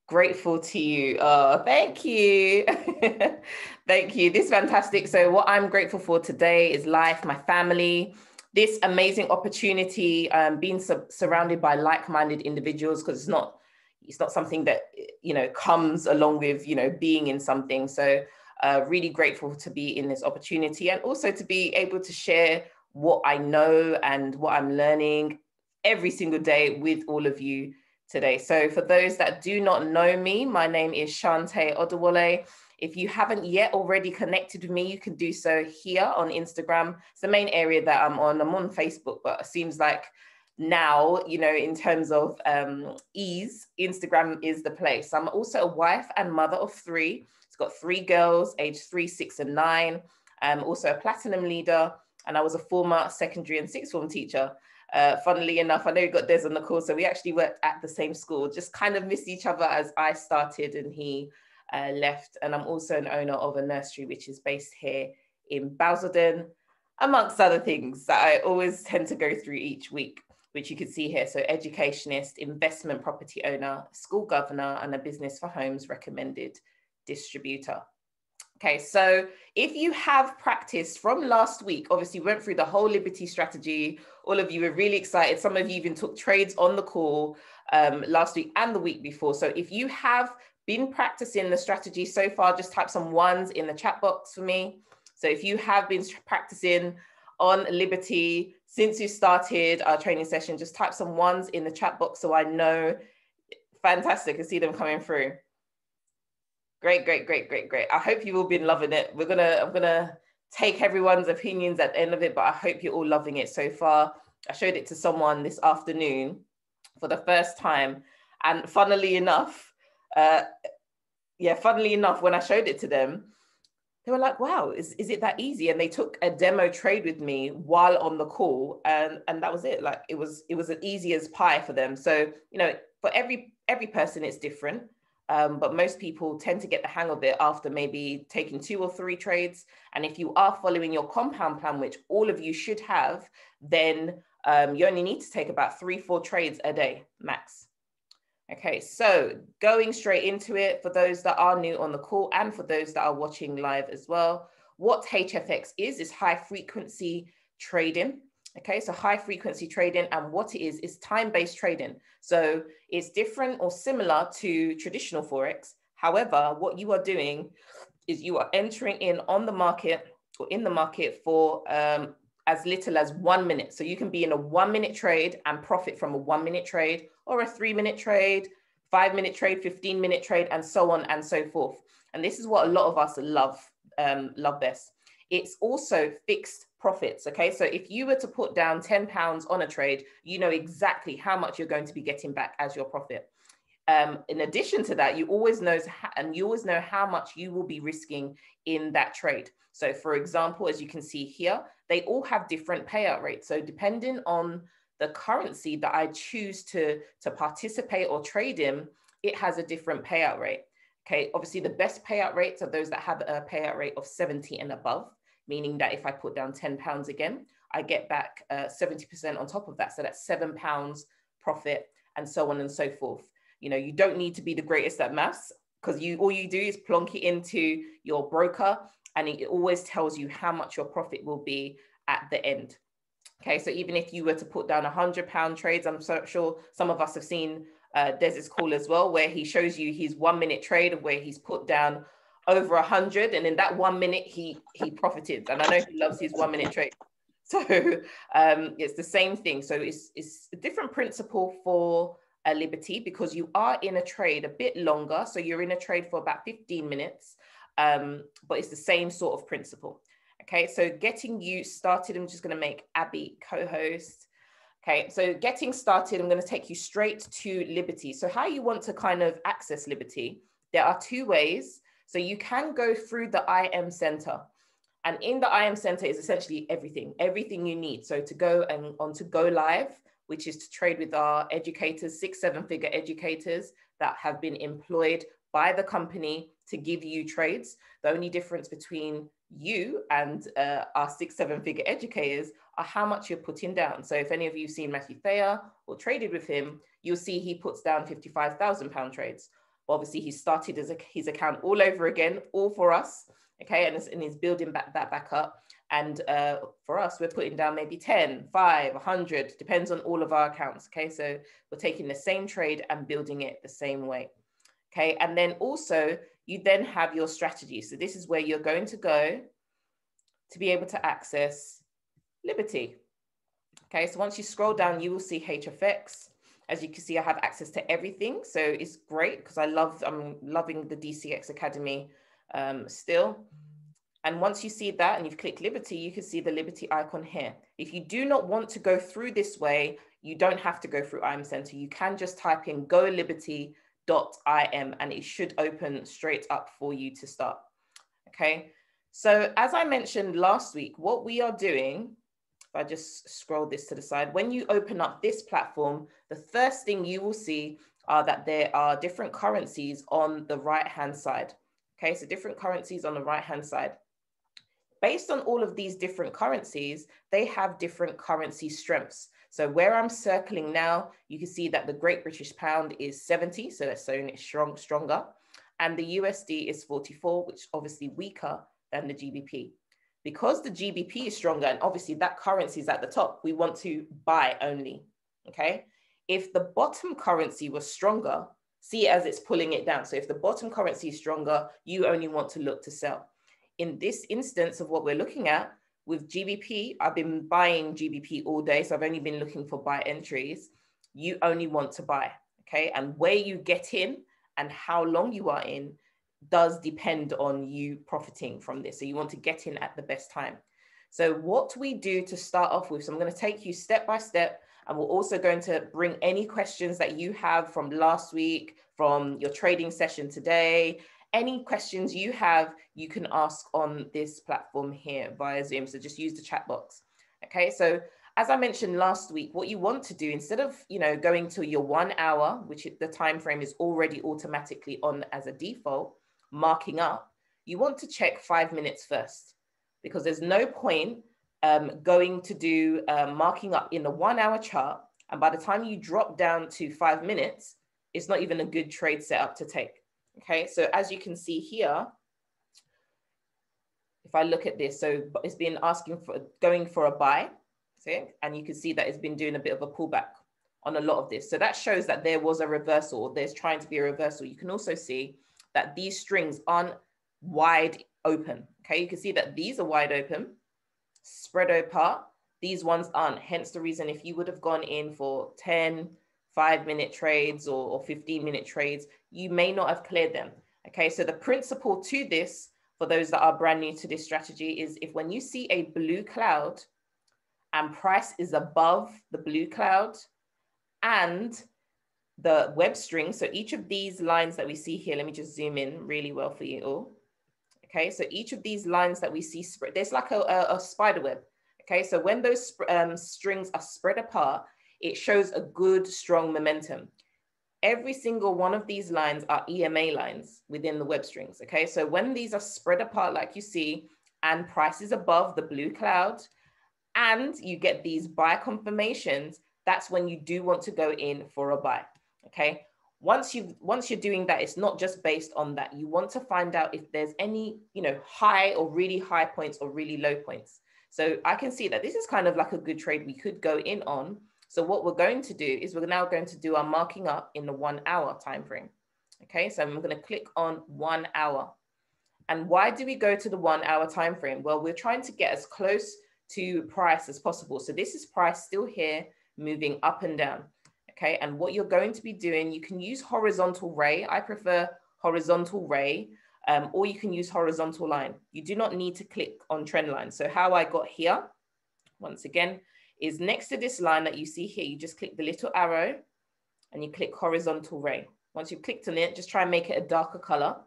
Grateful to you. Oh, thank you. Thank you. This is fantastic. So what I'm grateful for today is life, my family, this amazing opportunity, being surrounded by like-minded individuals, because it's not something that, comes along with, being in something. So really grateful to be in this opportunity, and also to be able to share what I know and what I'm learning every single day with all of you today. So for those that do not know me, my name is Chante Oduwole. If you haven't yet already connected with me, you can do so here on Instagram. It's the main area that I'm on. I'm on Facebook, but it seems like now, in terms of ease, Instagram is the place. I'm also a wife and mother of three. It's got 3 girls, aged 3, 6, and 9. I'm also a platinum leader, and I was a former secondary and sixth form teacher. Funnily enough, I know you got Des on the call, so we actually worked at the same school, just kind of missed each other as I started and he left. And I'm also an owner of a nursery, which is based here in Basildon, amongst other things that I always tend to go through each week, which you can see here. So educationist, investment property owner, school governor, and a business for homes recommended distributor. Okay, so if you have practiced from last week, obviously we went through the whole Liberty strategy. All of you were really excited. Some of you even took trades on the call last week and the week before. So if you have been practicing the strategy so far, just type some ones in the chat box for me. So if you have been practicing on Liberty since you started our training session, just type some ones in the chat box so I know. Fantastic, I see them coming through. Great. I hope you've all been loving it. I'm gonna take everyone's opinions at the end of it, but I hope you're all loving it so far. I showed it to someone this afternoon for the first time, and funnily enough, when I showed it to them, they were like, "Wow, is it that easy?" And they took a demo trade with me while on the call, and that was it. Like it was as easy as pie for them. So for every person, it's different. But most people tend to get the hang of it after maybe taking 2 or 3 trades. And if you are following your compound plan, which all of you should have, then you only need to take about 3-4 trades a day max. Okay, so going straight into it, for those that are new on the call and for those that are watching live as well, what HFX is high frequency trading. Okay, so high frequency trading, and what it is time-based trading. So it's different or similar to traditional Forex. However, what you are doing is you are entering in on the market or in the market for as little as 1 minute. So you can be in a 1-minute trade and profit from a 1-minute trade, or a 3-minute trade, 5-minute trade, 15-minute trade, and so on and so forth. And this is what a lot of us love best. It's also fixed profits. Okay, so if you were to put down £10 on a trade, you know exactly how much you're going to be getting back as your profit. In addition to that, you always know how much you will be risking in that trade. So for example, as you can see here, they all have different payout rates. So depending on the currency that I choose to participate or trade in, it has a different payout rate. Okay, obviously the best payout rates are those that have a payout rate of 70 and above, meaning that if I put down £10 again, I get back 70% on top of that. So that's £7 profit, and so on and so forth. You don't need to be the greatest at maths, because all you do is plonk it into your broker, and it always tells you how much your profit will be at the end. Okay, so even if you were to put down £100 trades, I'm so sure some of us have seen Des's call as well, where he shows you his 1-minute trade of where he's put down over 100, and in that 1 minute he profited. And I know he loves his 1-minute trade. So it's the same thing. So it's a different principle for Liberty, because you are in a trade a bit longer. So you're in a trade for about 15 minutes, but it's the same sort of principle. Okay, so getting you started, I'm just going to make Abby co-host. Okay, so getting started, I'm going to take you straight to Liberty. So how you want to kind of access Liberty, there are 2 ways. So you can go through the IM Center. And in the IM Center is essentially everything you need. So to go and on to Go Live, which is to trade with our educators, 6-7-figure educators that have been employed by the company to give you trades. The only difference between you and our 6-7-figure educators are how much you're putting down. So if any of you have seen Matthew Thayer or traded with him, you'll see he puts down £55,000 trades. Obviously, he started his account all over again, all for us, okay? And he's building that back up. And for us, we're putting down maybe 10, 5, 100, depends on all of our accounts, okay? So we're taking the same trade and building it the same way, okay? And then also, you then have your strategy. So this is where you're going to go to be able to access Liberty. Okay, so once you scroll down, you will see HFX. As you can see, I have access to everything. So it's great because I'm loving the DCX Academy still. And once you see that and you've clicked Liberty, you can see the Liberty icon here. If you do not want to go through this way, you don't have to go through IM Center. You can just type in Goliberty.im and it should open straight up for you to start. Okay, so as I mentioned last week, what we are doing, if I just scroll this to the side, when you open up this platform, the first thing you will see are that there are different currencies on the right-hand side. Okay, so different currencies on the right-hand side. Based on all of these different currencies, they have different currency strengths. So where I'm circling now, you can see that the Great British Pound is 70, so that's showing it's stronger. And the USD is 44, which is obviously weaker than the GBP. Because the GBP is stronger, and obviously that currency is at the top, we want to buy only, okay? If the bottom currency was stronger, see it as it's pulling it down. So if the bottom currency is stronger, you only want to look to sell. In this instance of what we're looking at, with GBP, I've been buying GBP all day, so I've only been looking for buy entries. You only want to buy, okay? And where you get in and how long you are in does depend on you profiting from this. So you want to get in at the best time. So what we do to start off with, so I'm going to take you step by step, and we're also going to bring any questions that you have from last week, from your trading session today, any questions you have, you can ask on this platform here via Zoom. So just use the chat box. Okay, so as I mentioned last week, what you want to do, instead of going to your 1 hour, which the time frame is already automatically on as a default, marking up, you want to check 5 minutes first, because there's no point going to do marking up in the 1 hour chart, and by the time you drop down to 5 minutes, it's not even a good trade setup to take. Okay, so as you can see here, if I look at this, so it's been asking for going for a buy, see, and you can see that it's been doing a bit of a pullback on a lot of this. So that shows that there was a reversal. There's trying to be a reversal. You can also see that these strings aren't wide open. Okay, you can see that these are wide open, spread apart. These ones aren't. Hence the reason if you would have gone in for 10, 5-minute trades or 15-minute trades, you may not have cleared them. Okay, so the principle to this, for those that are brand new to this strategy, is if when you see a blue cloud and price is above the blue cloud and the web string, so each of these lines that we see here, let me just zoom in really well for you all. Okay, so each of these lines that we see spread, there's like a spider web. Okay, so when those strings are spread apart, it shows a good, strong momentum. Every single one of these lines are EMA lines within the web strings. Okay, so when these are spread apart, like you see, and price is above the blue cloud, and you get these buy confirmations, that's when you do want to go in for a buy. Okay, once you're doing that, it's not just based on that. You want to find out if there's any, high or really high points or really low points. So I can see that this is kind of like a good trade we could go in on. So what we're going to do is we're now going to do our marking up in the 1 hour time frame. Okay, so I'm going to click on 1 hour. And why do we go to the 1 hour time frame? Well, we're trying to get as close to price as possible. So this is price still here, moving up and down. Okay, and what you're going to be doing, you can use horizontal ray. I prefer horizontal ray, or you can use horizontal line. You do not need to click on trend line. So how I got here, once again, is next to this line that you see here, you just click the little arrow and you click horizontal ray. Once you've clicked on it, just try and make it a darker color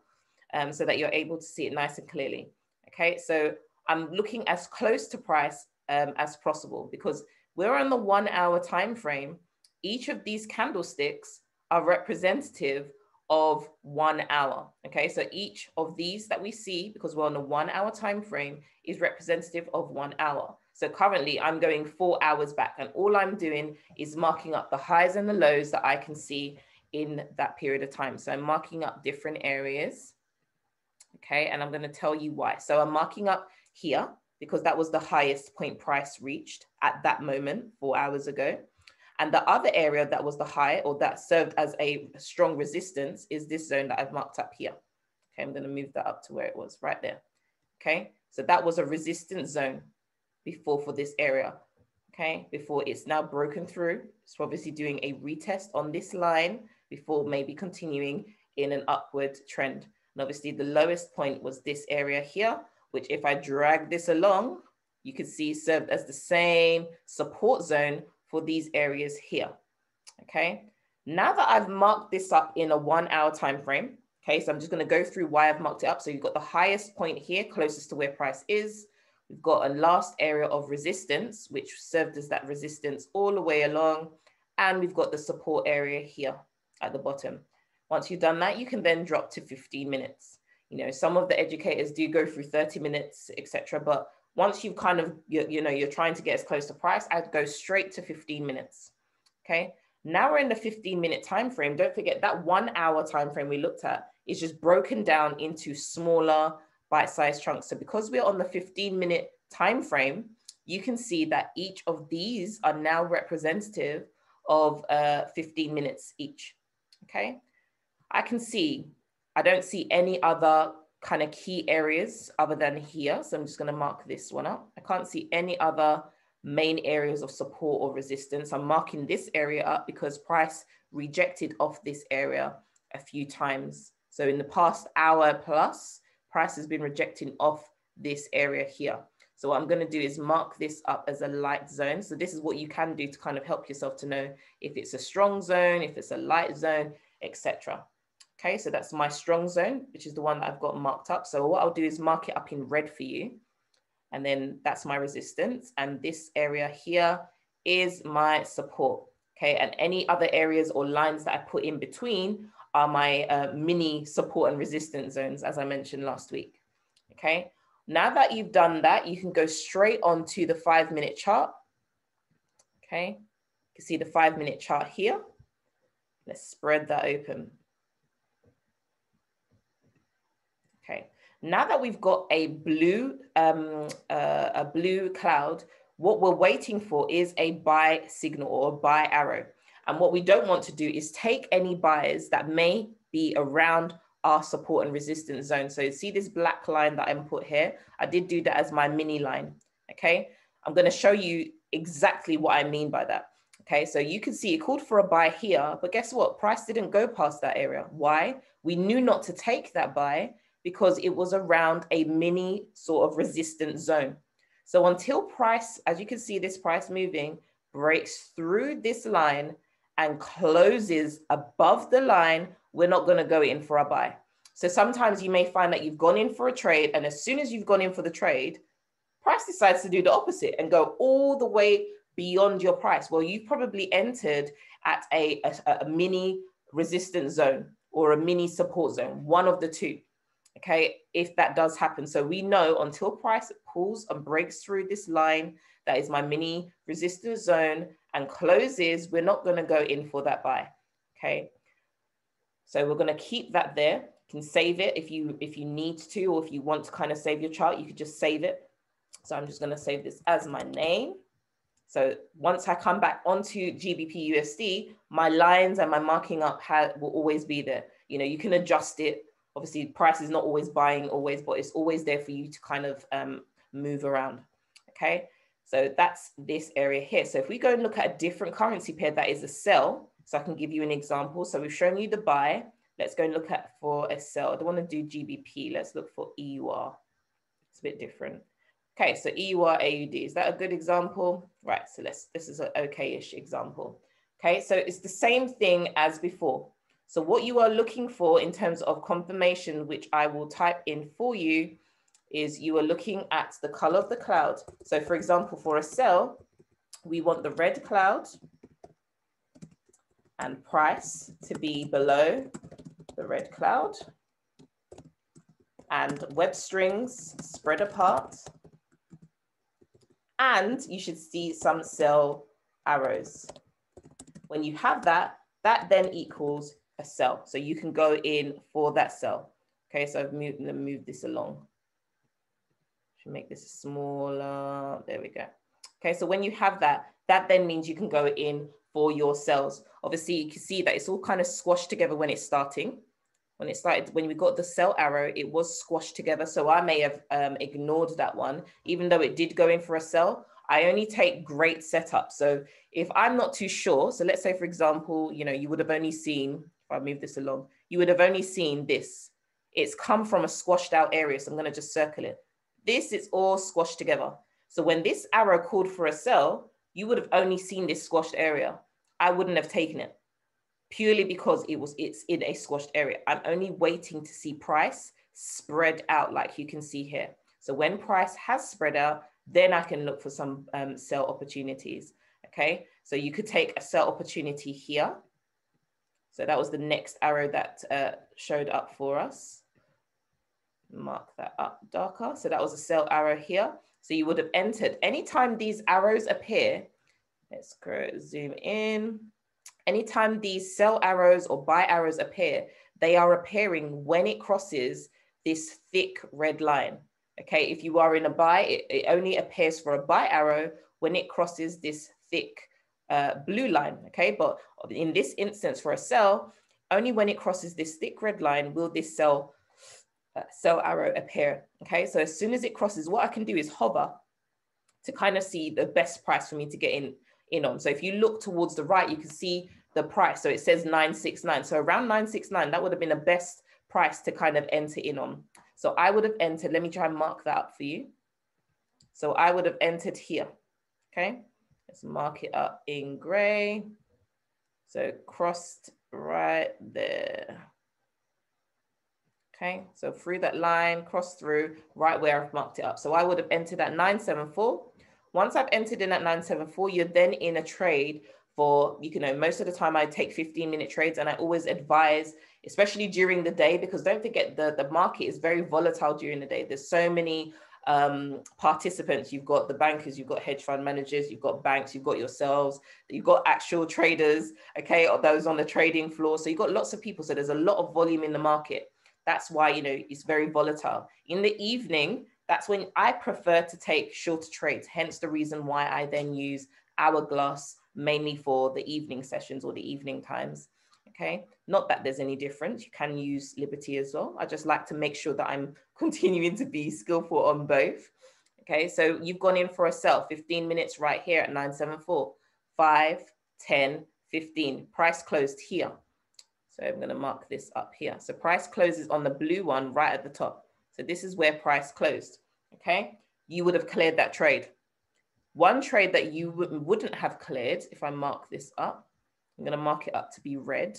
so that you're able to see it nice and clearly. Okay, so I'm looking as close to price as possible because we're on the 1 hour time frame. Each of these candlesticks are representative of 1 hour. Okay, so each of these that we see, because we're on a 1 hour time frame, is representative of 1 hour. So currently I'm going 4 hours back, and all I'm doing is marking up the highs and the lows that I can see in that period of time. So I'm marking up different areas. Okay, and I'm going to tell you why. So I'm marking up here because that was the highest point price reached at that moment 4 hours ago. And the other area that was the high, or that served as a strong resistance, is this zone that I've marked up here. Okay, I'm going to move that up to where it was right there. Okay, so that was a resistance zone before for this area. Okay, before it's now broken through. It's obviously doing a retest on this line before maybe continuing in an upward trend. And obviously the lowest point was this area here, which if I drag this along, you can see served as the same support zone for these areas here. Okay, now that I've marked this up in a 1 hour time frame, okay, so I'm just going to go through why I've marked it up. So you've got the highest point here, closest to where price is. We've got a last area of resistance, which served as that resistance all the way along. And we've got the support area here at the bottom. Once you've done that, you can then drop to 15 minutes. You know, some of the educators do go through 30 minutes, etc. But once you've kind of, you're trying to get as close to price, I'd go straight to 15 minutes. Okay. Now we're in the 15-minute time frame. Don't forget that 1 hour time frame we looked at is just broken down into smaller bite-sized chunks. So because we're on the 15-minute time frame, you can see that each of these are now representative of 15 minutes each. Okay. I can see, I don't see any other kind of key areas other than here. So I'm just going to mark this one up. I can't see any other main areas of support or resistance. I'm marking this area up because price rejected off this area a few times. So in the past hour plus, price has been rejecting off this area here. So what I'm going to do is mark this up as a light zone. So this is what you can do to kind of help yourself to know if it's a strong zone, if it's a light zone, etc. Okay, so that's my strong zone, which is the one that I've got marked up. So what I'll do is mark it up in red for you. And then that's my resistance. And this area here is my support. Okay, and any other areas or lines that I put in between are my mini support and resistance zones, as I mentioned last week. Okay, now that you've done that, you can go straight on to the 5-minute chart. Okay, you can see the 5-minute chart here. Let's spread that open. Okay, now that we've got a blue cloud, what we're waiting for is a buy signal or a buy arrow. And what we don't want to do is take any buyers that may be around our support and resistance zone. So see this black line that I'm put here? I did do that as my mini line. Okay, I'm going to show you exactly what I mean by that. Okay, so you can see it called for a buy here, but guess what? Price didn't go past that area. Why? We knew not to take that buy because it was around a mini sort of resistance zone. So until price, as you can see this price moving, breaks through this line and closes above the line, we're not going to go in for a buy. So sometimes you may find that you've gone in for a trade, and as soon as you've gone in for the trade, price decides to do the opposite and go all the way beyond your price. Well, you've probably entered at a mini resistance zone or a mini support zone, one of the two. Okay, if that does happen. So we know until price pulls and breaks through this line, that is my mini resistance zone, and closes, we're not going to go in for that buy. Okay, so we're going to keep that there. You can save it if you need to, or if you want to kind of save your chart, you could just save it. So I'm just going to save this as my name. So once I come back onto GBP USD, my lines and my marking up will always be there. You know, you can adjust it. Obviously, price is not always buying always, but it's always there for you to kind of move around. Okay, so that's this area here. So if we go and look at a different currency pair that is a sell, so I can give you an example. So we've shown you the buy. Let's go and look at for a sell. I don't want to do GBP. Let's look for EUR. It's a bit different. Okay, so EUR AUD, is that a good example? Right, so this is an okay-ish example. Okay, so it's the same thing as before. So what you are looking for in terms of confirmation, which I will type in for you, is you are looking at the color of the cloud. So for example, for a sell, we want the red cloud and price to be below the red cloud, and web strings spread apart. And you should see some sell arrows. When you have that, that then equals a sell. So you can go in for that sell. Okay, so I've moved this along. Should make this smaller. There we go. Okay, so when you have that, that then means you can go in for your sells. Obviously, you can see that it's all kind of squashed together when it's starting. When it started, when we got the sell arrow, it was squashed together. So I may have ignored that one, even though it did go in for a sell. I only take great setup. So if I'm not too sure, so let's say, for example, you know, you would have only seen, if I move this along, you would have only seen this. It's come from a squashed out area. So I'm going to just circle it. This is all squashed together. So when this arrow called for a sell, you would have only seen this squashed area. I wouldn't have taken it purely because it's in a squashed area. I'm only waiting to see price spread out like you can see here. So when price has spread out, then I can look for some sell opportunities. Okay, so you could take a sell opportunity here. So that was the next arrow that showed up for us. Mark that up darker. So that was a sell arrow here. So you would have entered. Anytime these arrows appear, let's go zoom in. Anytime these sell arrows or buy arrows appear, they are appearing when it crosses this thick red line. Okay, if you are in a buy, it only appears for a buy arrow when it crosses this thick blue line. Okay, but in this instance for a sell, only when it crosses this thick red line will this sell arrow appear. Okay, so as soon as it crosses, what I can do is hover to kind of see the best price for me to get in on. So if you look towards the right, you can see the price. So it says 969. So around 969, that would have been the best price to kind of enter in on. So I would have entered, let me try and mark that up for you. So I would have entered here. Okay, let's mark it up in gray. So crossed right there. Okay, so through that line, cross through right where I've marked it up. So I would have entered at 974. Once I've entered in at 974, you're then in a trade for, you know, most of the time I take 15-minute trades, and I always advise, especially during the day, because don't forget the market is very volatile during the day. There's so many participants. You've got the bankers, you've got hedge fund managers, you've got banks, you've got yourselves, you've got actual traders, okay, or those on the trading floor. So you've got lots of people. So there's a lot of volume in the market. That's why, you know, it's very volatile. In the evening, that's when I prefer to take shorter trades. Hence the reason why I then use Hourglass mainly for the evening sessions or the evening times. Okay, not that there's any difference. You can use Liberty as well. I just like to make sure that I'm continuing to be skillful on both. Okay, so you've gone in for a sell, 15 minutes right here at 974, 5, 10, 15. Price closed here. So I'm going to mark this up here. So price closes on the blue one right at the top. So this is where price closed. Okay, you would have cleared that trade. One trade that you wouldn't have cleared, if I mark this up, I'm going to mark it up to be red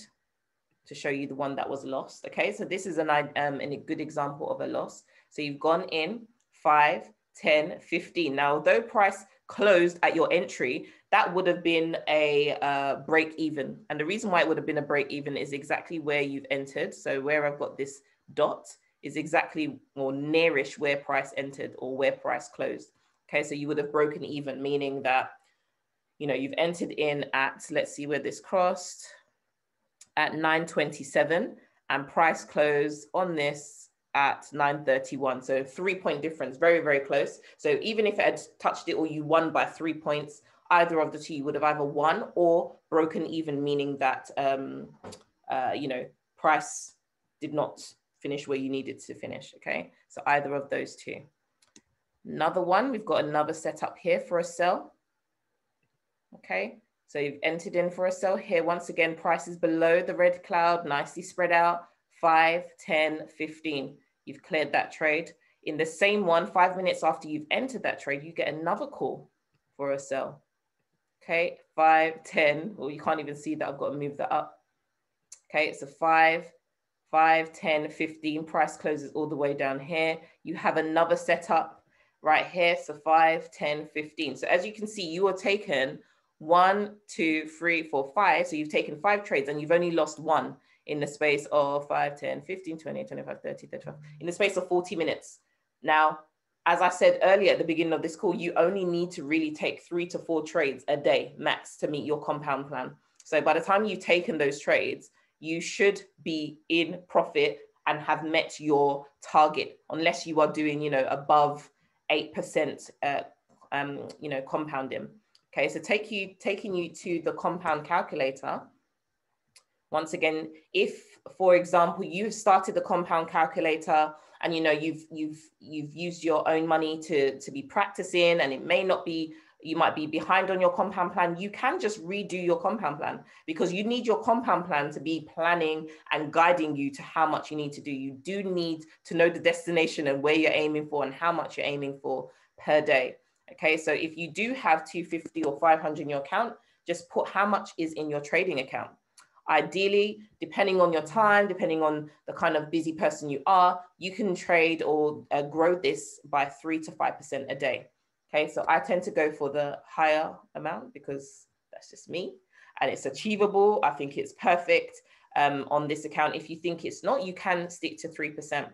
to show you the one that was lost. Okay, so this is a good example of a loss. So you've gone in 5, 10, 15. Now, although price closed at your entry, that would have been a break even. And the reason why it would have been a break even is exactly where you've entered. So where I've got this dot is exactly or nearish where price entered or where price closed. Okay, so you would have broken even, meaning that, you know, you've entered in at, let's see where this crossed, at 927, and price closed on this at 931. So 3-point difference, very, very close. So even if it had touched it or you won by 3 points, either of the two, you would have either won or broken even, meaning that, you know, price did not finish where you needed to finish. Okay, so either of those two. Another one, we've got another setup here for a sell. Okay, so you've entered in for a sell here. Once again, price is below the red cloud, nicely spread out, 5, 10, 15. You've cleared that trade. In the same one, 5 minutes after you've entered that trade, you get another call for a sell. Okay, 5, 10, well, you can't even see that. I've got to move that up. Okay, it's a 5, 10, 15. Price closes all the way down here. You have another setup right here. So 5, 10, 15. So as you can see, you are taken 1, 2, 3, 4, 5. So you've taken 5 trades and you've only lost 1 in the space of 5, 10, 15, 20, 25, 30, 35, in the space of 40 minutes. Now, as I said earlier at the beginning of this call, you only need to really take 3 to 4 trades a day max to meet your compound plan. So by the time you've taken those trades, you should be in profit and have met your target, unless you are doing, you know, above 8%, you know, compounding. Okay, so taking you to the compound calculator. Once again, if, for example, you've started the compound calculator and, you know, you've used your own money to be practicing, and it may not be, you might be behind on your compound plan, you can just redo your compound plan, because you need your compound plan to be planning and guiding you to how much you need to do. You do need to know the destination and where you're aiming for and how much you're aiming for per day. Okay, so if you do have 250 or 500 in your account, just put how much is in your trading account. Ideally, depending on your time, depending on the kind of busy person you are, you can trade or grow this by 3 to 5% a day. Okay, so I tend to go for the higher amount because that's just me and it's achievable. I think it's perfect on this account. If you think it's not, you can stick to 3%.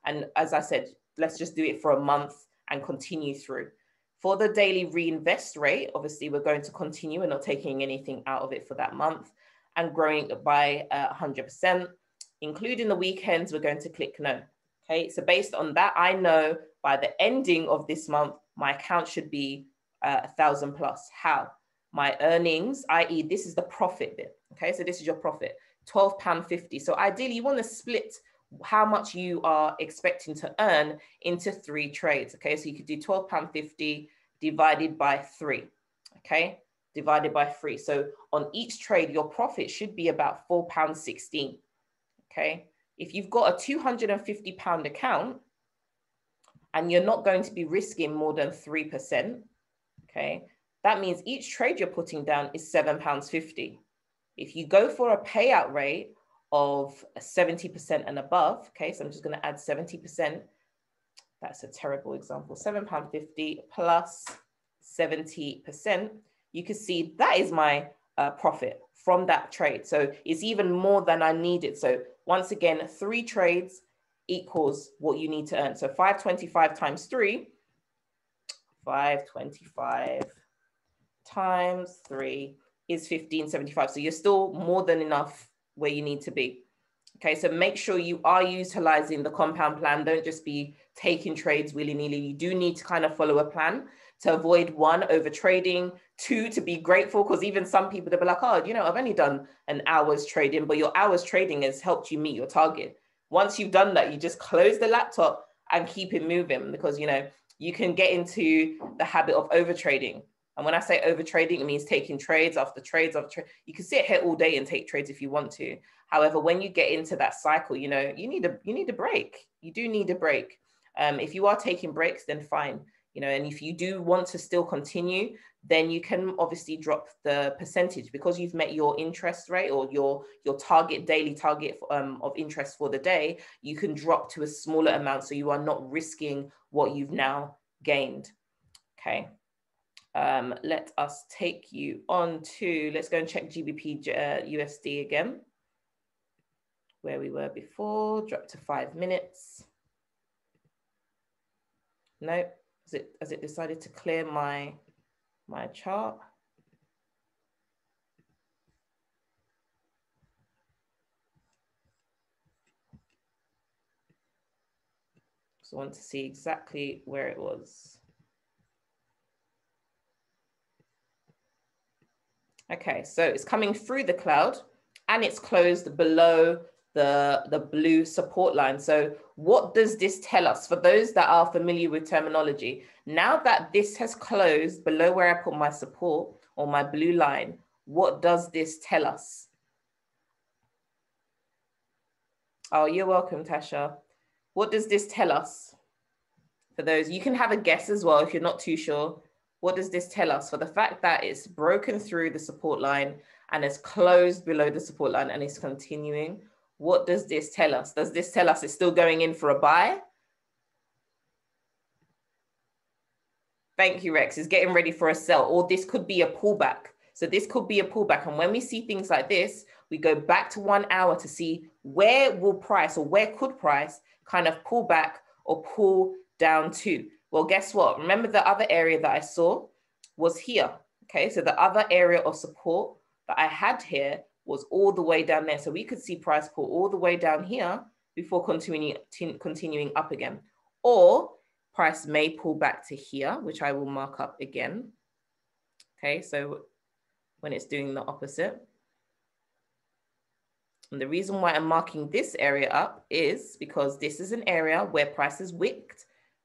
And as I said, let's just do it for a month and continue through. For the daily reinvest rate, obviously we're going to continue. We're not taking anything out of it for that month, and growing by 100%, including the weekends, we're going to click no. Okay, so based on that, I know by the ending of this month, my account should be 1,000 plus. How? My earnings, i.e. this is the profit bit. Okay, so this is your profit, £12.50. So ideally you want to split how much you are expecting to earn into 3 trades. Okay, so you could do £12.50 divided by 3. Okay, divided by 3. So on each trade, your profit should be about £4.16. Okay, if you've got a £250 account and you're not going to be risking more than 3%, okay, that means each trade you're putting down is £7.50. If you go for a payout rate of 70% and above, okay, so I'm just going to add 70%. That's a terrible example. £7.50 plus 70%. You can see that is my profit from that trade. So it's even more than I needed. So once again, 3 trades equals what you need to earn. So 525 times 3, 525 times 3 is 1575. So you're still more than enough where you need to be. Okay, so make sure you are utilizing the compound plan. Don't just be taking trades willy-nilly. You do need to kind of follow a plan to avoid 1, over trading, 2, to be grateful, because even some people, they'll be like, oh, you know, I've only done an hour's trading, but your hour's trading has helped you meet your target. Once you've done that, you just close the laptop and keep it moving, because, you know, you can get into the habit of over trading. And when I say over trading, it means taking trades after trades after trades. You can sit here all day and take trades if you want to. However, when you get into that cycle, you know, you need a break. You do need a break. If you are taking breaks, then fine. You know, and if you do want to still continue, then you can obviously drop the percentage, because you've met your interest rate or your target, daily target of interest for the day. You can drop to a smaller amount, so you are not risking what you've now gained. Okay. Let us take you on to, let's go and check GBP USD again, where we were before. Drop to 5 minutes. No, has it decided to clear my chart? So I want to see exactly where it was. Okay, so it's coming through the cloud and it's closed below the blue support line. So what does this tell us? For those that are familiar with terminology, now that this has closed below where I put my support or my blue line, what does this tell us? Oh, you're welcome, Tasha. What does this tell us? For those, you can have a guess as well if you're not too sure. What does this tell us? For the fact that it's broken through the support line and it's closed below the support line and it's continuing, what does this tell us? Does this tell us it's still going in for a buy? Thank you, Rex. It's getting ready for a sell, or this could be a pullback. So this could be a pullback. And when we see things like this, we go back to 1 hour to see where will price, or where could price kind of pull back or pull down to. Well, guess what? Remember the other area that I saw was here. Okay, so the other area of support that I had here was all the way down there. So we could see price pull all the way down here before continuing up again. Or price may pull back to here, which I will mark up again. Okay, so when it's doing the opposite. And the reason why I'm marking this area up is because this is an area where prices wicked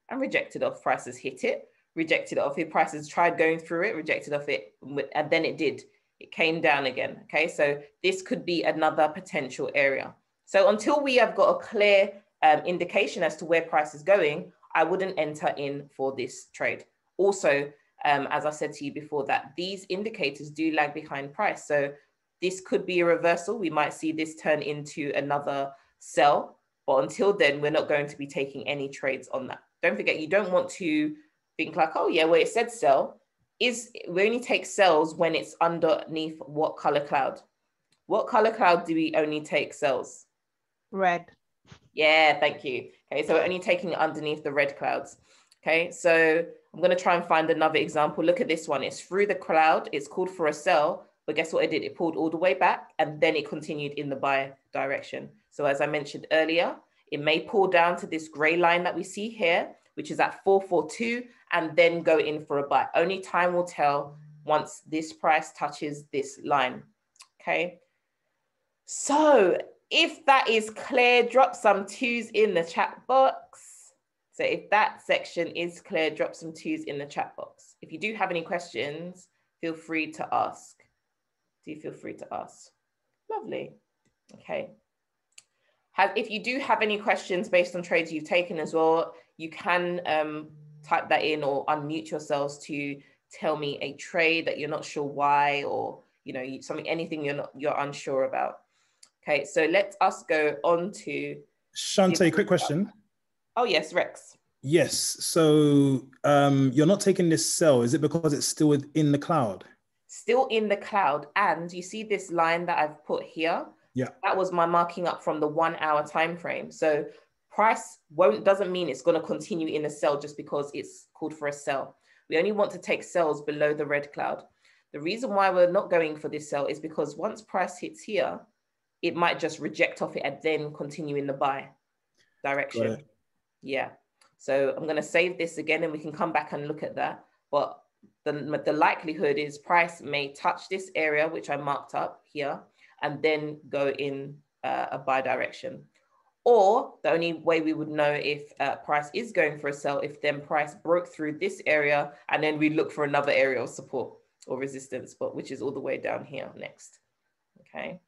and rejected off. Prices hit it, rejected off it. Prices tried going through it, rejected off it, and then it did. It came down again. Okay, so this could be another potential area. So until we have got a clear indication as to where price is going, I wouldn't enter in for this trade. Also, as I said to you before, that these indicators do lag behind price. So this could be a reversal. We might see this turn into another sell, but until then, we're not going to be taking any trades on that. Don't forget, you don't want to think like, oh yeah, well, it said sell. We only take sells when it's underneath what color cloud? What color cloud do we only take sells? Red. Yeah, thank you. Okay, so we're only taking it underneath the red clouds. Okay, so I'm going to try and find another example. Look at this one. It's through the cloud. It's called for a sell, but guess what it did? It pulled all the way back and then it continued in the buy direction. So as I mentioned earlier, it may pull down to this gray line that we see here, which is at 442, and then go in for a buy. Only time will tell once this price touches this line. Okay. So if that is clear, drop some twos in the chat box. So if that section is clear, drop some twos in the chat box. If you do have any questions, feel free to ask. Do feel free to ask. Lovely. Okay. If you do have any questions based on trades you've taken as well, you can type that in or unmute yourselves to tell me a trade that you're not sure why, or anything you're unsure about. Okay, so let us go on to Chante, quick question. Oh yes, Rex. Yes, so you're not taking this sell. Is it because it's still within the cloud? Still in the cloud, and you see this line that I've put here? Yeah. That was my marking up from the 1 hour time frame. So price doesn't mean it's going to continue in a sell just because it's called for a sell. We only want to take sells below the red cloud. The reason why we're not going for this sell is because once price hits here, it might just reject off it and then continue in the buy direction. Yeah. So I'm going to save this again and we can come back and look at that. But the likelihood is price may touch this area, which I marked up here, and then go in a buy direction. Or the only way we would know if price is going for a sell, if then price broke through this area and then we look for another area of support or resistance, but which is all the way down here next. Okay.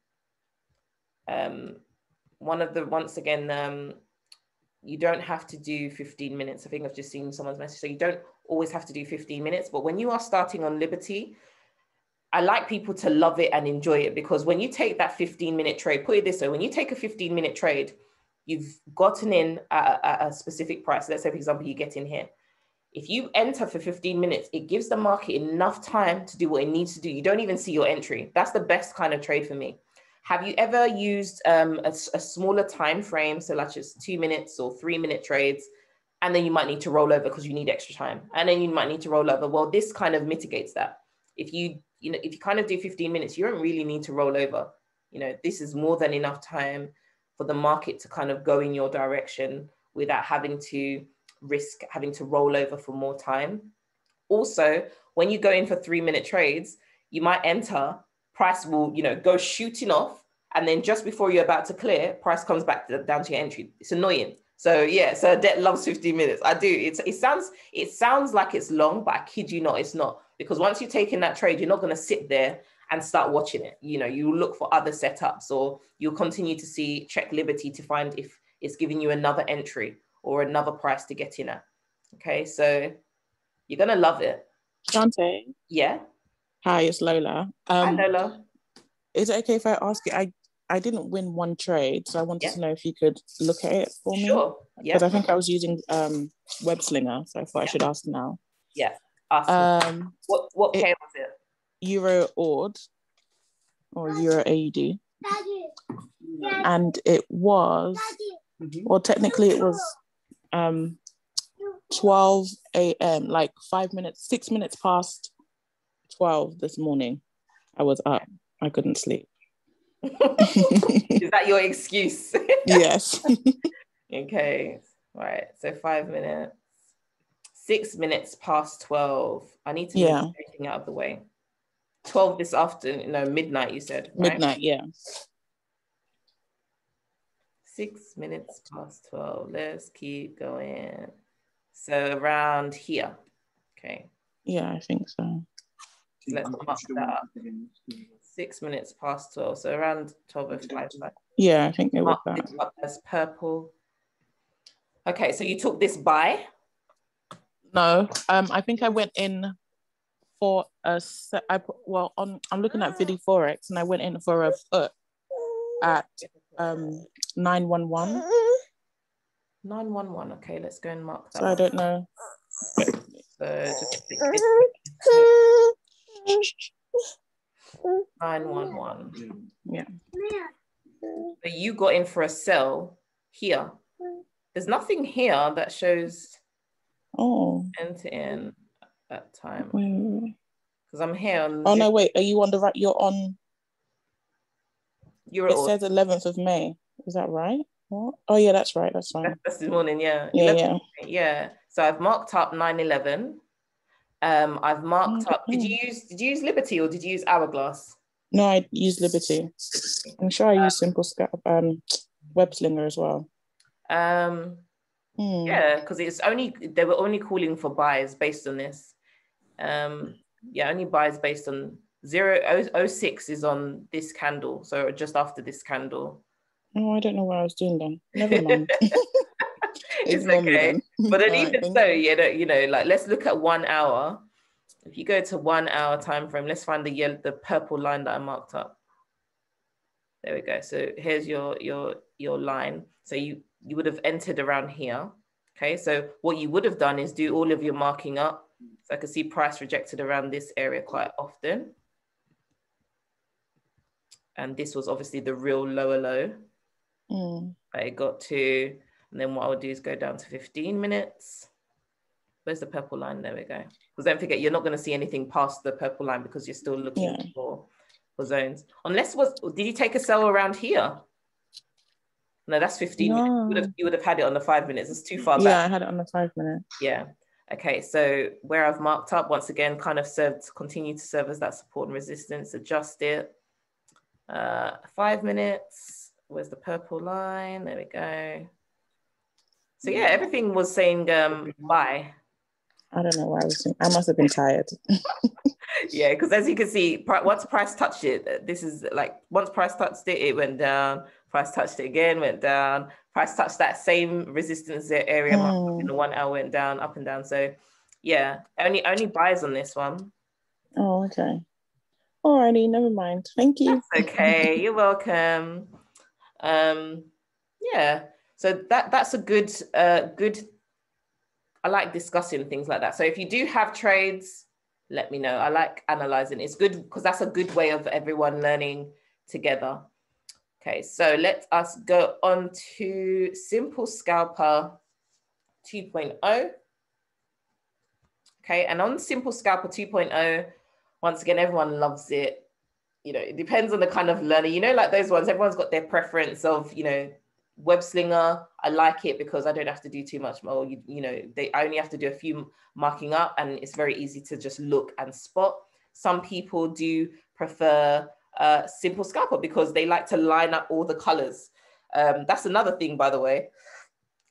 Once again, you don't have to do 15 minutes. I think I've just seen someone's message. So you don't always have to do 15 minutes, but when you are starting on Liberty, I like people to love it and enjoy it, because when you take that 15-minute trade, put it this way, when you take a 15-minute trade, you've gotten in at a specific price. Let's say, for example, you get in here. If you enter for 15 minutes, it gives the market enough time to do what it needs to do. You don't even see your entry. That's the best kind of trade for me. Have you ever used a smaller time frame, so like just 2 minutes or 3-minute trades, and then you might need to roll over because you need extra time, and then you might need to roll over? Well, this kind of mitigates that. If you kind of do 15 minutes, you don't really need to roll over. This is more than enough time for the market to kind of go in your direction without having to risk having to roll over for more time. Also, when you go in for 3-minute trades, you might enter, price will, go shooting off, and then just before you're about to clear, price comes back down to your entry. It's annoying. So yeah, so Adet loves 15 minutes. I do. It sounds like it's long, but I kid you not, it's not. Because once you've taken that trade, you're not going to sit there and start watching it. You look for other setups, or you'll continue to check Liberty to find if it's giving you another entry or another price to get in at. Okay, so you're going to love it. Chante. Yeah. Hi, it's Lola. Hi, Lola. Is it okay if I ask you? I didn't win one trade, so I wanted to know if you could look at it for me. Sure. Yeah. Because I think I was using Webslinger, so I thought I should ask now. Yeah. Ask. What pair was it? Euro AUD or Euro AUD. And it was, well, technically it was 12 a.m., like 6 minutes past 12 this morning. I was up. I couldn't sleep. Is that your excuse? Yes. Okay, right. So 5 minutes. 6 minutes past 12. I need to move everything out of the way. 12 this afternoon, no, midnight, you said, right? Midnight, yeah. 6 minutes past 12. Let's keep going. So around here. Okay. Yeah, I think so. Let's mark that up. 6 minutes past 12. So around 12:05. Yeah, I think it was Mark that. this up as purple. Okay, so you took this by? No, I think I went in for a set. I'm looking at Vidi Forex, and I went in for a put at 911. 911. Okay, let's go and mark that. So I don't know. So just 911. Yeah. So you got in for a sell here. There's nothing here that shows end to end at that time. Because I'm here on. Oh no, wait. Are you on the right? You're on. It says 11th of May. Is that right? What? Oh yeah, that's right. That's fine. That's this morning. Yeah. Yeah. So I've marked up 911. I've marked up. Did you use Liberty or did you use Hourglass? No, I used Liberty. I'm sure I used Simple Scalper, Webslinger as well. Yeah, because they were only calling for buys based on this. Only buys based on 0.06 is on this candle, so just after this candle. Oh, I don't know what I was doing then. Never mind. It's okay. But then even so, like let's look at 1 hour. If you go to 1 hour time frame, let's find the purple line that I marked up. There we go. So here's your line. So you would have entered around here. Okay, so what you would have done is do all of your marking up. So I can see price rejected around this area quite often. And this was obviously the real lower low. I got to, and then what I'll do is go down to 15 minutes. Where's the purple line? There we go. Because don't forget, you're not going to see anything past the purple line because you're still looking for zones. Unless did you take a sell around here? No, that's 15 minutes. You would have had it on the 5 minutes. It's too far back. Yeah, I had it on the 5 minutes. Yeah. Okay, so where I've marked up, once again, kind of continue to serve as that support and resistance, adjust it. 5 minutes. Where's the purple line? There we go. So yeah, everything was saying buy. I don't know why I must have been tired. Yeah, because as you can see, once price touched it, this is like, once price touched it, it went down. Price touched it again, went down. Price touched that same resistance area in the 1 hour, went down, up and down. So yeah, only buys on this one. Oh, okay. Alrighty, never mind. Thank you. That's okay, you're welcome. Yeah, so that's a good I like discussing things like that. So if you do have trades, let me know. I like analyzing. It's good because that's a good way of everyone learning together. Okay, so let us go on to Simple Scalper 2.0. Okay, and on Simple Scalper 2.0, once again, everyone loves it. It depends on the kind of learner, like those ones, everyone's got their preference of, Webslinger. I like it because I don't have to do too much more. I only have to do a few marking up and it's very easy to just look and spot. Some people do prefer Simple Scalper because they like to line up all the colors. That's another thing, by the way.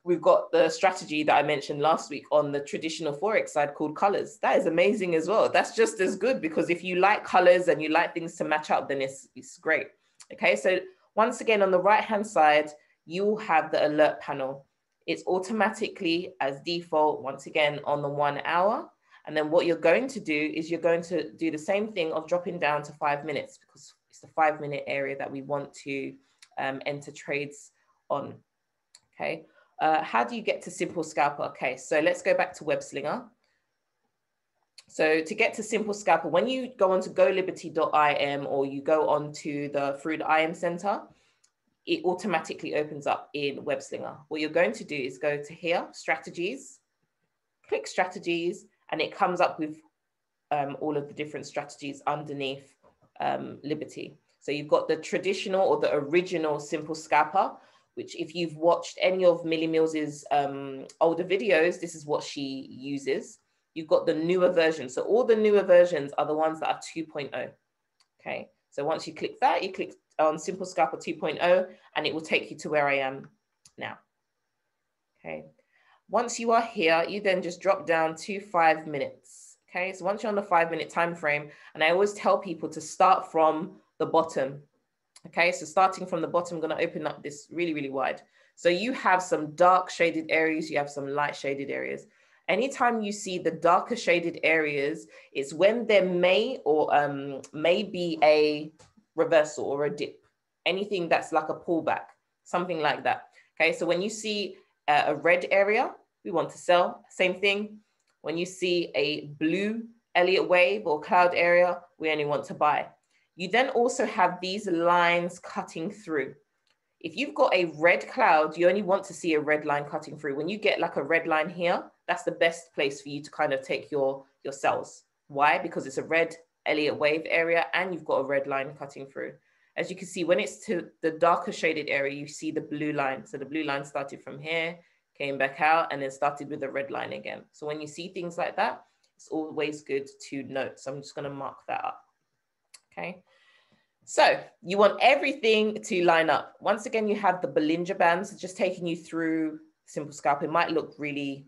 We've got the strategy that I mentioned last week on the traditional Forex side called colors. That is amazing as well. That's just as good because if you like colors and you like things to match up, then it's great. Okay, so once again, on the right-hand side, you will have the alert panel. It's automatically as default, once again, on the 1 hour. And then what you're going to do is you're going to do the same thing of dropping down to 5 minutes because it's the 5 minute area that we want to enter trades on. Okay. How do you get to Simple Scalper? Okay, so let's go back to Webslinger. So to get to Simple Scalper, when you go onto Goliberty.im or you go onto through the IM Center, it automatically opens up in Webslinger. What you're going to do is go to here, strategies, click strategies, and it comes up with all of the different strategies underneath Liberty. So you've got the traditional or the original Simple Scalper, which if you've watched any of Millie Mills's older videos, this is what she uses. You've got the newer version. So all the newer versions are the ones that are 2.0. Okay, so once you click that, you click on Simple Scalper 2.0, and it will take you to where I am now. Okay, once you are here, you then just drop down to 5 minutes. Okay, so once you're on the 5-minute time frame, and I always tell people to start from the bottom. Okay, so starting from the bottom, I'm going to open up this really, really wide. So you have some dark shaded areas, you have some light shaded areas. Anytime you see the darker shaded areas, it's when there may be a reversal or a dip, anything that's like a pullback, something like that. Okay, so when you see a red area, we want to sell. Same thing. When you see a blue Elliott wave or cloud area, we only want to buy. You then also have these lines cutting through. If you've got a red cloud, you only want to see a red line cutting through. When you get like a red line here, that's the best place for you to kind of take your sells. Why? Because it's a red Elliott wave area and you've got a red line cutting through. As you can see, when it's to the darker shaded area, you see the blue line. So the blue line started from here, came back out, and then started with the red line again. So when you see things like that, it's always good to note. So I'm just going to mark that up. Okay. So you want everything to line up. Once again, you have the Bollinger Bands just taking you through Simple Scalper. It might look really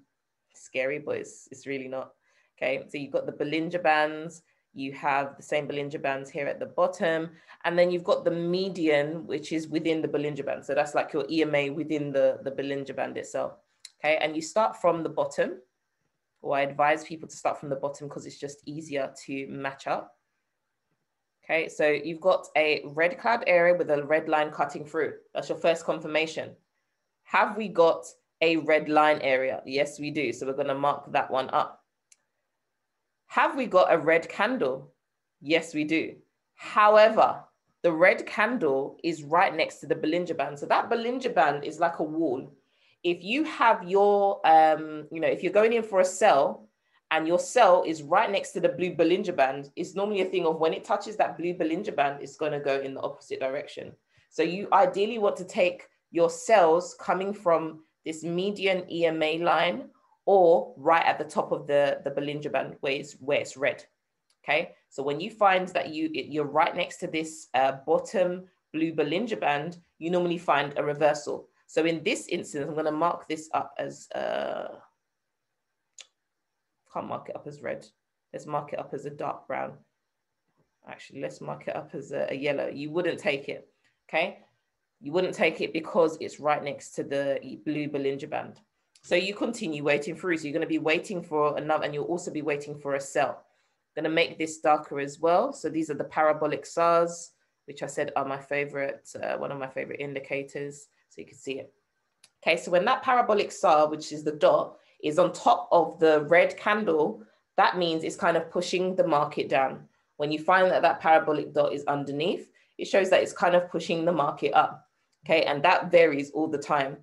scary, but it's really not. Okay, so you've got the Bollinger Bands. You have the same Bollinger Bands here at the bottom. And then you've got the median, which is within the Bollinger Band. So that's like your EMA within the Bollinger Band itself. Okay, and you start from the bottom. Or I advise people to start from the bottom because it's just easier to match up. Okay, so you've got a red cloud area with a red line cutting through. That's your first confirmation. Have we got a red line area? Yes, we do. So we're going to mark that one up. Have we got a red candle? Yes, we do. However, the red candle is right next to the Bollinger Band. So that Bollinger Band is like a wall. If you have your, if you're going in for a sell, and your sell is right next to the blue Bollinger Band, it's normally a thing of when it touches that blue Bollinger Band, it's going to go in the opposite direction. So you ideally want to take your sells coming from this median EMA line or right at the top of the Bollinger Band where it's red. Okay, so when you find that you're right next to this bottom blue Bollinger Band, you normally find a reversal. So in this instance, I'm going to mark this up as can't mark it up as red. Let's mark it up as a dark brown. Actually, let's mark it up as a yellow. You wouldn't take it, okay? You wouldn't take it because it's right next to the blue Bollinger Band. So you continue waiting through. So you're going to be waiting for another, and you'll also be waiting for a sell. I'm going to make this darker as well. So these are the parabolic SARs, which I said are my favorite, one of my favorite indicators. So you can see it. Okay, so when that parabolic SAR, which is the dot, is on top of the red candle, that means it's kind of pushing the market down. When you find that that parabolic dot is underneath, it shows that it's kind of pushing the market up. Okay, and that varies all the time.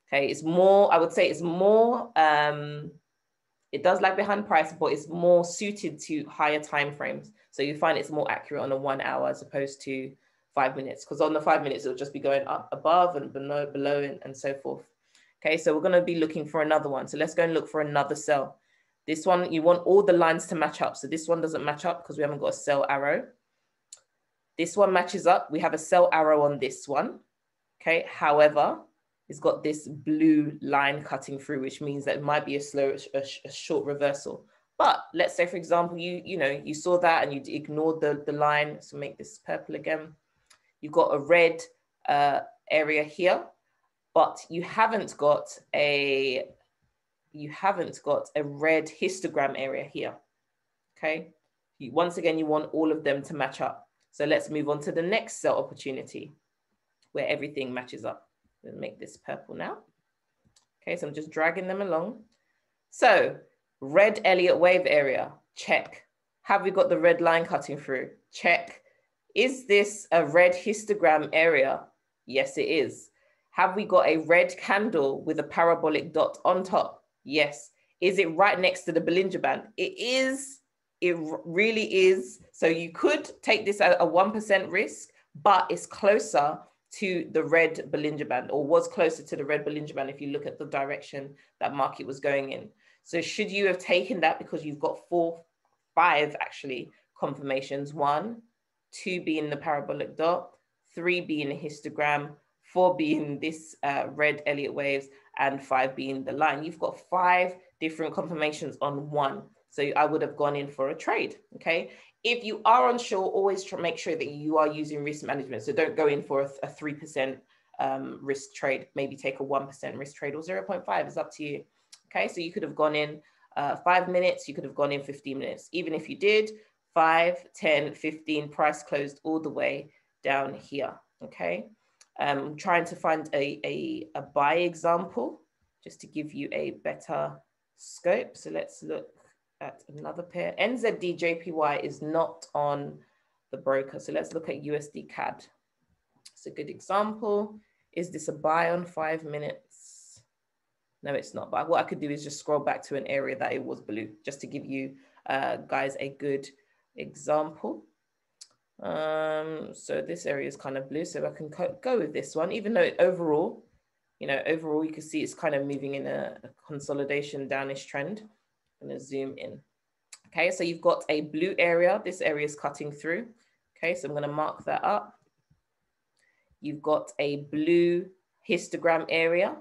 Okay, it's more, I would say it's more, it does lag behind price, but it's more suited to higher time frames. So you find it's more accurate on a 1 hour as opposed to 5 minutes, because on the 5 minutes, it'll just be going up above and below and so forth. Okay, so we're going to be looking for another one. So let's go and look for another sell. This one, you want all the lines to match up. So this one doesn't match up because we haven't got a sell arrow. This one matches up. We have a sell arrow on this one. Okay, however, it's got this blue line cutting through, which means that it might be a short reversal. But let's say, for example, you saw that and you ignored the line. So make this purple again. You've got a red area here, but you haven't got a red histogram area here. Okay. Once again, you want all of them to match up. So let's move on to the next sell opportunity where everything matches up. Let's make this purple now. Okay, so I'm just dragging them along. So red Elliott wave area, check. Have we got the red line cutting through? Check. Is this a red histogram area? Yes, it is. Have we got a red candle with a parabolic dot on top? Yes. Is it right next to the Bollinger Band? It is. It really is. So you could take this at a 1% risk, but it's closer to the red Bollinger Band, or was closer to the red Bollinger Band if you look at the direction that market was going in. So should you have taken that because you've got five actually confirmations, 1, 2 being the parabolic dot, 3 being a histogram, 4 being this red Elliott waves, and 5 being the line. You've got 5 different confirmations on 1. So I would have gone in for a trade, okay? If you are unsure, always make sure that you are using risk management. So don't go in for a 3% risk trade, maybe take a 1% risk trade, or 0.5, is up to you. Okay, so you could have gone in 5 minutes, you could have gone in 15 minutes. Even if you did 5, 10, 15, price closed all the way down here, okay? I'm trying to find a buy example just to give you a better scope. So let's look at another pair. NZD-JPY is not on the broker. So let's look at USD CAD. It's a good example. Is this a buy on 5 minutes? No, it's not. But what I could do is just scroll back to an area that it was blue, just to give you guys a good example. So this area is kind of blue, so I can go with this one, even though overall, you can see it's kind of moving in a consolidation downish trend. I'm going to zoom in. Okay, so you've got a blue area. This area is cutting through. Okay, so I'm going to mark that up. You've got a blue histogram area.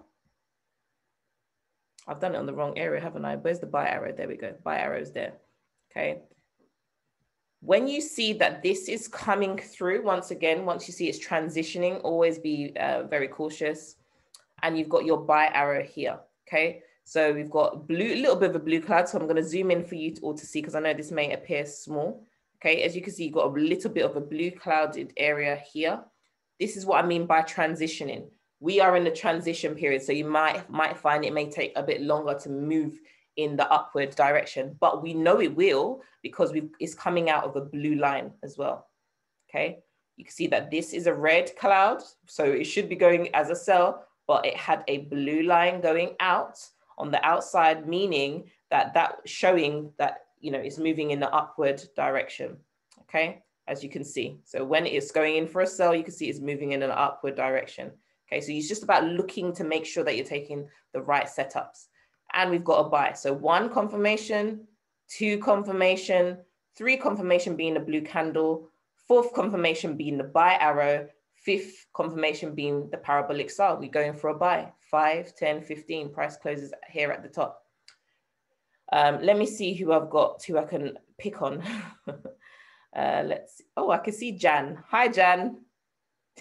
I've done it on the wrong area, haven't I? Where's the buy arrow? There we go. Buy arrow is there. Okay. When you see that this is coming through, once you see it's transitioning, always be very cautious. And you've got your buy arrow here. Okay. So we've got blue, a little bit of a blue cloud. So I'm going to zoom in for you all to see, because I know this may appear small. Okay. As you can see, you've got a little bit of a blue clouded area here. This is what I mean by transitioning. We are in the transition period. So you might find it may take a bit longer to move in the upward direction, but we know it will, because it's coming out of a blue line as well. Okay. You can see that this is a red cloud. So it should be going as a sell, but it had a blue line going out on the outside, meaning that showing that, it's moving in the upward direction. Okay. As you can see. So when it's going in for a sell, you can see it's moving in an upward direction. Okay. So it's just about looking to make sure that you're taking the right setups. And we've got a buy. So 1 confirmation, 2 confirmation, 3 confirmation being the blue candle, 4th confirmation being the buy arrow, 5th confirmation being the parabolic star. We're going for a buy. 5, 10, 15. Price closes here at the top. Let me see who I've got, who I can pick on. Let's see. Oh, I can see Jan. Hi, Jan.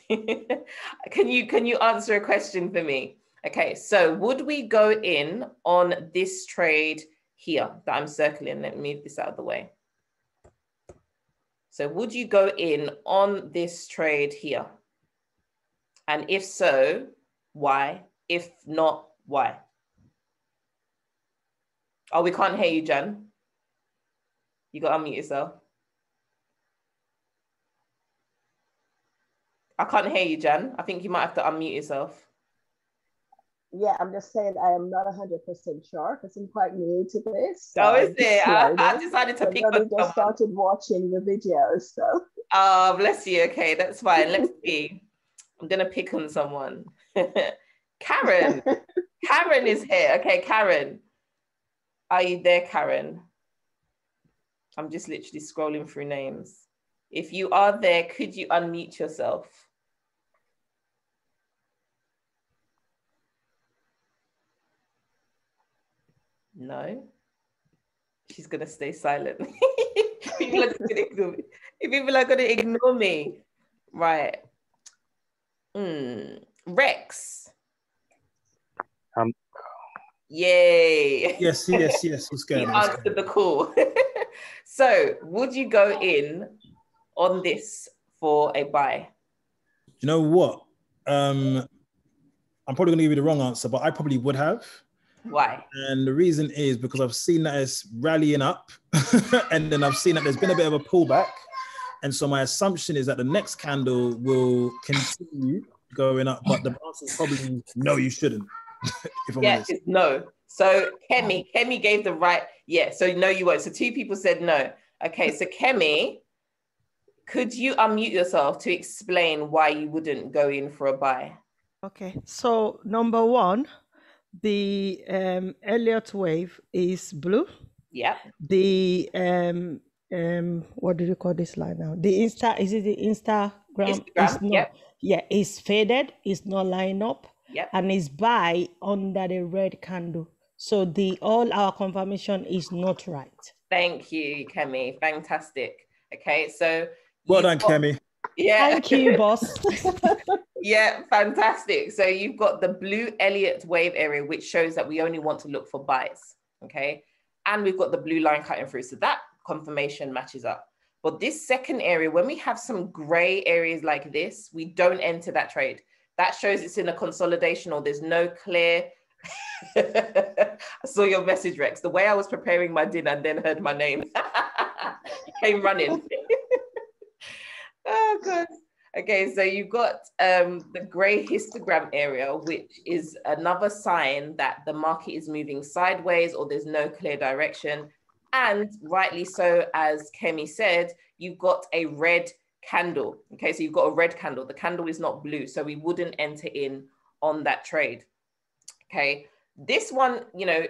Can you answer a question for me? Okay, so would we go in on this trade here that I'm circling? Let me move this out of the way. So would you go in on this trade here? And if so, why? If not, why? Oh, we can't hear you, Jan. You got to unmute yourself. I can't hear you, Jan. I think you might have to unmute yourself. Yeah, I'm just saying I am not 100% sure because I'm quite new to this. So oh, is it? I decided to pick on just started watching the videos, so. Oh, bless you. Okay, that's fine. Let's see. I'm going to pick on someone. Karen. Karen is here. Okay, Karen. Are you there, Karen? I'm just literally scrolling through names. If you are there, could you unmute yourself? No, she's gonna stay silent. People are gonna ignore me. People are gonna ignore me. Right. Rex. Yay. Yes. What's going on? You answered the call. So, would you go in on this for a buy? You know what? I'm probably gonna give you the wrong answer, but I probably would have. Why? And the reason is because I've seen that it's rallying up and then I've seen that there's been a bit of a pullback. And so my assumption is that the next candle will continue going up, but the answer is probably no, you shouldn't. If I'm honest. It's no. So Kemi gave the right, so no, you won't. So 2 people said no. Okay, so Kemi, Could you unmute yourself to explain why you wouldn't go in for a buy? Okay, so number one, the Elliott wave is blue. Yeah. The what do you call this line now? The Insta, is it the Instagram? It's not. Yep. Yeah, it's faded. It's not lined up. Yep. And it's buy under the red candle. So all our confirmation is not right. Thank you, Kemi. Fantastic. Okay, so Well done, Kemi. Yeah. Thank you, boss. Yeah, fantastic. So you've got the blue Elliott wave area, which shows that we only want to look for buys. Okay. And we've got the blue line cutting through. So that confirmation matches up. But this second area, when we have some gray areas like this, we don't enter that trade. That shows it's in a consolidation or there's no clear. I saw your message, Rex. The way I was preparing my dinner and then heard my name. Came running. Oh, God. Okay, so you've got the gray histogram area, which is another sign that the market is moving sideways or there's no clear direction. And rightly so, as Kemi said, you've got a red candle. Okay, so you've got a red candle. The candle is not blue, so we wouldn't enter in on that trade. Okay, this one,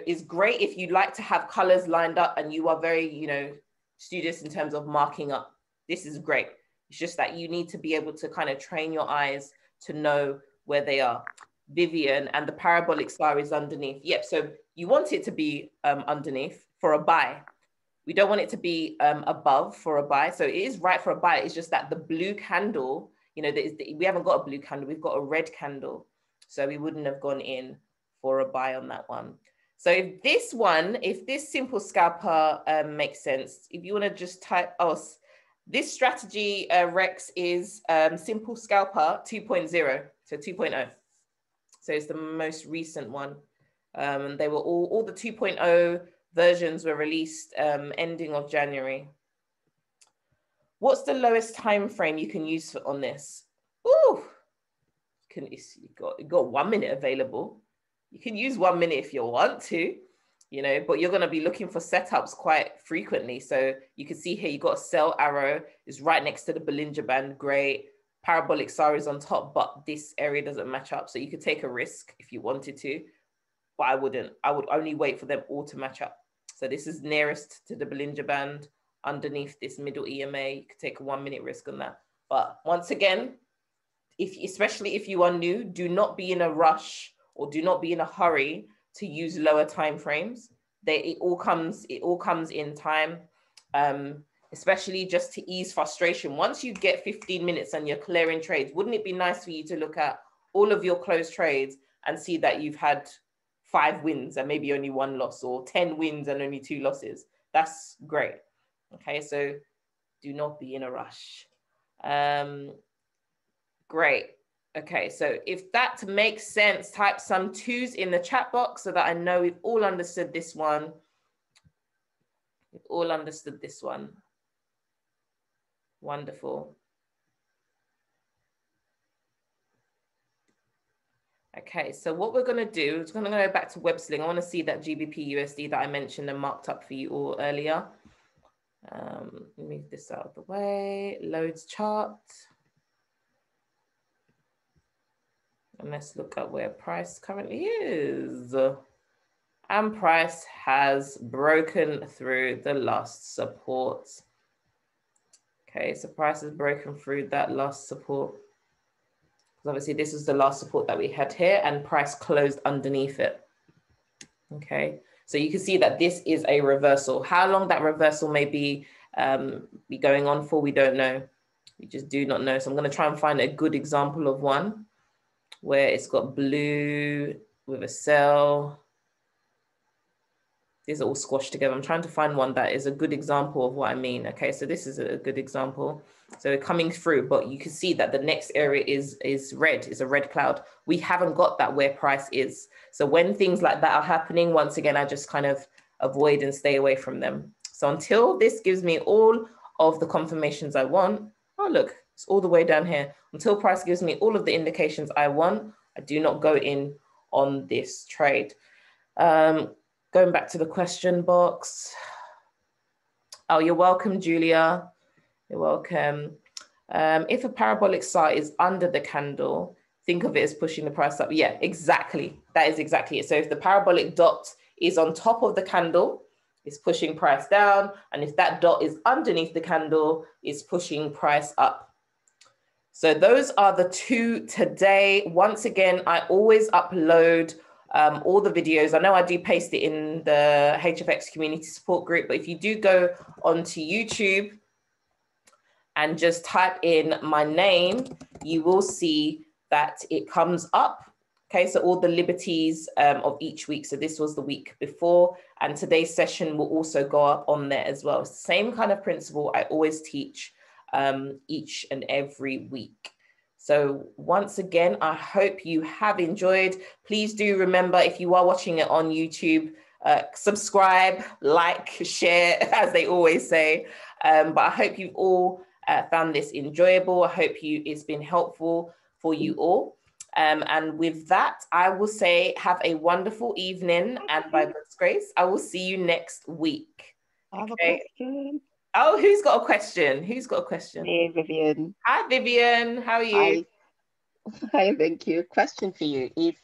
is great if you like to have colors lined up and you are very, studious in terms of marking up. This is great. It's just that you need to be able to kind of train your eyes to know where they are. Vivian, and the parabolic star is underneath. Yep, so you want it to be underneath for a buy. We don't want it to be above for a buy. So it is right for a buy. It's just that the blue candle, we haven't got a blue candle, we've got a red candle. So we wouldn't have gone in for a buy on that one. So if this simple scalper makes sense, if you want to just type, this strategy, Rex, is Simple Scalper 2.0, so 2.0. So it's the most recent one. They were all the 2.0 versions were released ending of January. What's the lowest time frame you can use on this? Ooh, you got 1 minute available. You can use 1 minute if you want to. But you're going to be looking for setups quite frequently. So you can see here, you got a sell arrow is right next to the Bollinger Band. Great. Parabolic star is on top, but this area doesn't match up. So you could take a risk if you wanted to, but I wouldn't. I would only wait for them all to match up. So this is nearest to the Bollinger Band underneath this middle EMA. You could take a 1 minute risk on that. But once again, especially if you are new, do not be in a rush or do not be in a hurry to use lower time frames. It all comes in time, especially just to ease frustration. Once you get 15 minutes and you're clearing trades, wouldn't it be nice for you to look at all of your closed trades and see that you've had 5 wins and maybe only 1 loss, or 10 wins and only 2 losses? That's great. Okay, so do not be in a rush. Great. Okay, so if that makes sense, type some 2s in the chat box so that I know we've all understood this one. We've all understood this one. Wonderful. Okay, so what we're going to do is going to go back to WebSling. I want to see that GBP USD that I mentioned and marked up for you all earlier. Move this out of the way. Loads chart. And let's look at where price currently is. And price has broken through the last support. Okay, so price has broken through that last support. Because obviously this is the last support that we had here and price closed underneath it. Okay, so you can see that this is a reversal. How long that reversal may be going on for, we don't know. We just do not know. So I'm going to try and find a good example of one where it's got blue with a sell. These are all squashed together. I'm trying to find one that is a good example of what I mean. Okay, so this is a good example. So coming through, but you can see that the next area is red, is a red cloud. We haven't got that where price is. So when things like that are happening, once again, I just kind of avoid and stay away from them. So until this gives me all of the confirmations I want, oh look, it's all the way down here. Until price gives me all of the indications I want, I do not go in on this trade. Going back to the question box. Oh, you're welcome, Julia. You're welcome. If a parabolic star is under the candle, think of it as pushing the price up. Yeah, exactly. That is exactly it. So if the parabolic dot is on top of the candle, it's pushing price down. And if that dot is underneath the candle, it's pushing price up. So those are the two today. Once again, I always upload all the videos. I know I do paste it in the HFX community support group, but if you do go onto YouTube and just type in my name, you will see that it comes up. Okay, so all the liberties of each week. So this was the week before, and today's session will also go up on there as well. Same kind of principle I always teach each and every week. So once again, I hope you have enjoyed. Please do remember, if you are watching it on YouTube, subscribe, like, share, as they always say. But I hope you've all found this enjoyable. I hope it's been helpful for you all. And with that, I will say have a wonderful evening, and by God's grace, I will see you next week. I have a question. Oh, who's got a question? Who's got a question? Hey, Vivian. Hi, Vivian. How are you? Hi, thank you. Question for you. If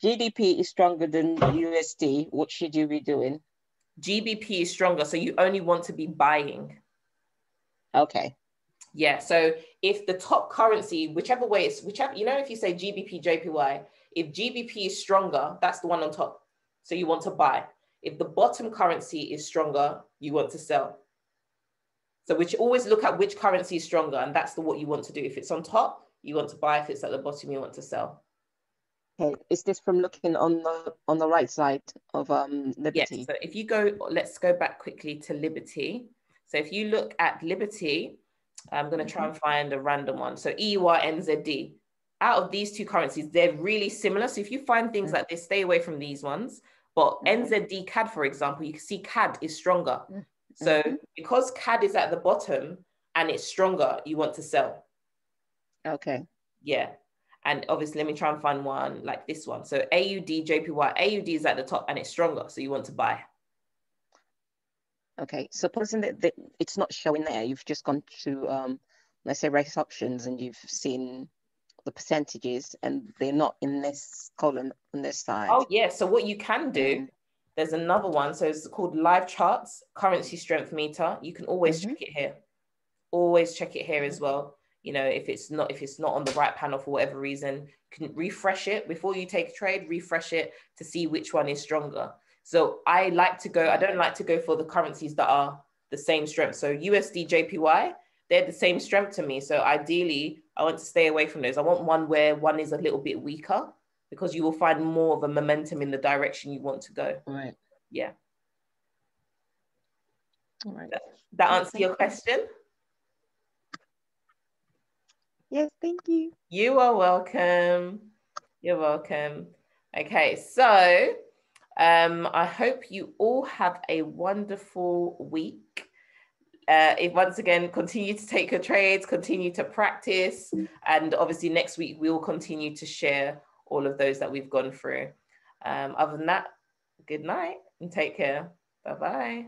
GBP is stronger than USD, what should you be doing? GBP is stronger, so you only want to be buying. Okay. Yeah, so if the top currency, whichever way it's, you know, if you say GBP, JPY, if GBP is stronger, that's the one on top. So you want to buy. If the bottom currency is stronger, you want to sell. So always look at which currency is stronger, and that's what you want to do. If it's on top, you want to buy. If it's at the bottom, you want to sell. Okay, is this from looking on the right side of Liberty? Yes, so if you go, let's go back quickly to Liberty. So if you look at Liberty, I'm going to try and find a random one. So EUR, NZD. Out of these two currencies, they're really similar. So if you find things like this, stay away from these ones. But NZD CAD, for example, you can see CAD is stronger. So because CAD is at the bottom and it's stronger, you want to sell. Okay. Yeah. And obviously, let me try and find one like this one. So AUD, JPY, AUD is at the top and it's stronger. So you want to buy. Okay. Supposing that it's not showing there, you've just gone to, let's say, race options, and you've seen the percentages and they're not in this column on this side. Oh, yeah. So what you can do, there's another one. So it's called live charts, currency strength meter. You can always check it here. Always check it here as well. You know, if it's not on the right panel for whatever reason, you can refresh it before you take a trade, refresh it to see which one is stronger. So I don't like to go for the currencies that are the same strength. So USD, JPY, they're the same strength to me. So ideally, I want to stay away from those. I want one where one is a little bit weaker, because you will find more of a momentum in the direction you want to go. Right. Yeah. All right. That answer your question? Yes, thank you. You are welcome. You're welcome. Okay, so I hope you all have a wonderful week. Once again, continue to take your trades, continue to practice, and obviously next week we will continue to share all of those that we've gone through. Other than that, good night and take care. Bye-bye.